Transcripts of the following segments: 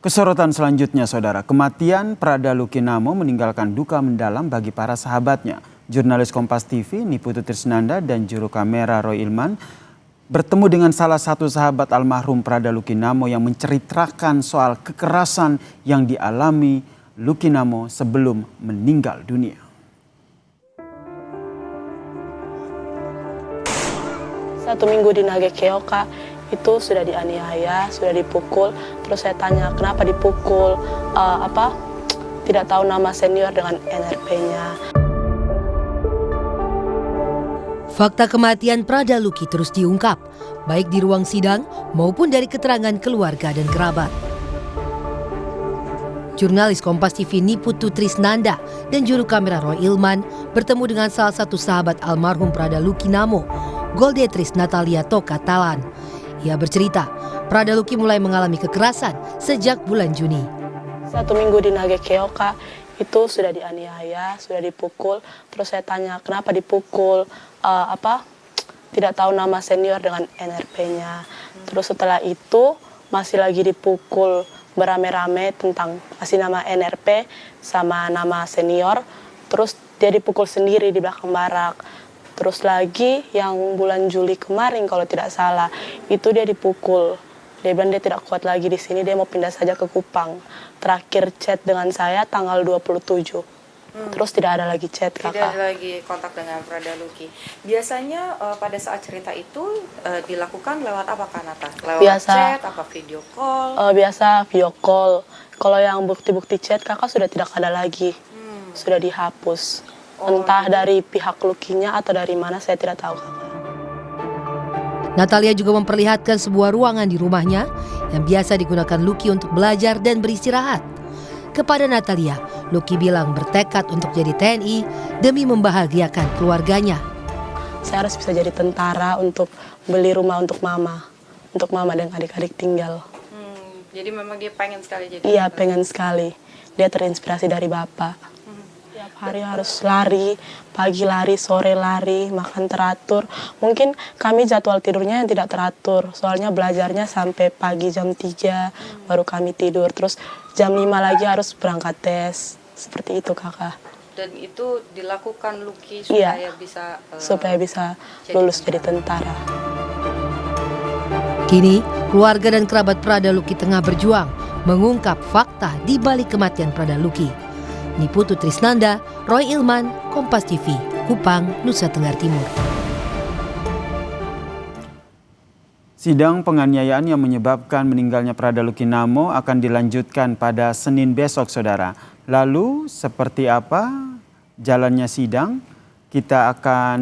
Kesorotan selanjutnya, saudara, kematian Prada Lukinamo meninggalkan duka mendalam bagi para sahabatnya. Jurnalis Kompas TV Niputu Trisnanda dan juru kamera Roy Ilman bertemu dengan salah satu sahabat almarhum Prada Lukinamo yang menceritakan soal kekerasan yang dialami Lukinamo sebelum meninggal dunia. Satu minggu di Nage Keoka itu sudah dianiaya, sudah dipukul. Terus saya tanya kenapa dipukul, tidak tahu nama senior dengan NRP-nya. Fakta kematian Prada Luki terus diungkap, baik di ruang sidang maupun dari keterangan keluarga dan kerabat. Jurnalis Kompas TV Niputu Trisnanda dan juru kamera Roy Ilman bertemu dengan salah satu sahabat almarhum Prada Lukinamo, Goldetris Natalia Toka Talan. Ia bercerita, Prada Luki mulai mengalami kekerasan sejak bulan Juni. Satu minggu di Nage Keoka itu sudah dianiaya, sudah dipukul. Terus saya tanya kenapa dipukul, tidak tahu nama senior dengan NRP-nya. Terus setelah itu masih lagi dipukul berame-rame tentang masih nama NRP sama nama senior. Terus dia dipukul sendiri di belakang barak. Terus lagi yang bulan Juli kemarin kalau tidak salah, itu dia dipukul. Dia bilang dia tidak kuat lagi di sini, dia mau pindah saja ke Kupang. Terakhir chat dengan saya tanggal 27. Terus tidak ada lagi chat, kakak. Tidak ada lagi kontak dengan Prada Luki. Biasanya pada saat cerita itu dilakukan lewat apa, Kanata? Lewat biasa, chat, apa video call? Biasa video call. Kalau yang bukti-bukti chat kakak sudah tidak ada lagi. Sudah dihapus. Entah dari pihak Lukinya atau dari mana, saya tidak tahu, kakak. Natalia juga memperlihatkan sebuah ruangan di rumahnya yang biasa digunakan Luki untuk belajar dan beristirahat. Kepada Natalia, Luki bilang bertekad untuk jadi TNI demi membahagiakan keluarganya. Saya harus bisa jadi tentara untuk beli rumah untuk mama dan adik-adik tinggal. Jadi memang dia pengen sekali jadi Iya, tentara. pengen sekali. Dia terinspirasi dari bapak. Tiap hari harus lari, pagi lari, sore lari, makan teratur. Mungkin kami jadwal tidurnya yang tidak teratur, soalnya belajarnya sampai pagi jam 3 baru kami tidur. Terus jam 5 lagi harus berangkat tes, seperti itu, kakak. Dan itu dilakukan Luki supaya bisa lulus jadi tentara. Kini, keluarga dan kerabat Prada Luki tengah berjuang mengungkap fakta di balik kematian Prada Luki. Niputu Trisnanda, Roy Ilman, Kompas TV, Kupang, Nusa Tenggara Timur. Sidang penganiayaan yang menyebabkan meninggalnya Prada Lukinamo akan dilanjutkan pada Senin besok, saudara. Lalu seperti apa jalannya sidang? Kita akan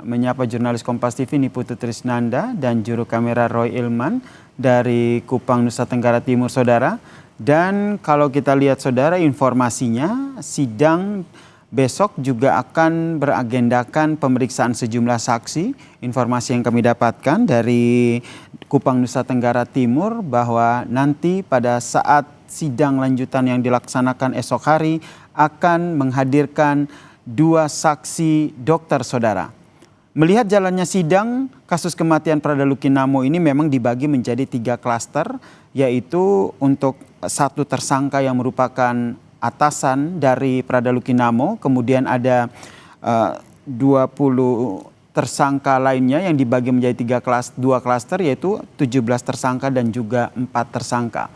menyapa jurnalis Kompas TV Niputu Trisnanda dan juru kamera Roy Ilman dari Kupang, Nusa Tenggara Timur, saudara. Dan kalau kita lihat, saudara, informasinya sidang besok juga akan beragendakan pemeriksaan sejumlah saksi. Informasi yang kami dapatkan dari Kupang, Nusa Tenggara Timur bahwa nanti pada saat sidang lanjutan yang dilaksanakan esok hari akan menghadirkan 2 saksi dokter, saudara. Melihat jalannya sidang, kasus kematian Prada Lukinamo ini memang dibagi menjadi 3 klaster, yaitu untuk satu tersangka yang merupakan atasan dari Prada Lukinamo, kemudian ada 20 tersangka lainnya yang dibagi menjadi 2 klaster, yaitu 17 tersangka dan juga 4 tersangka.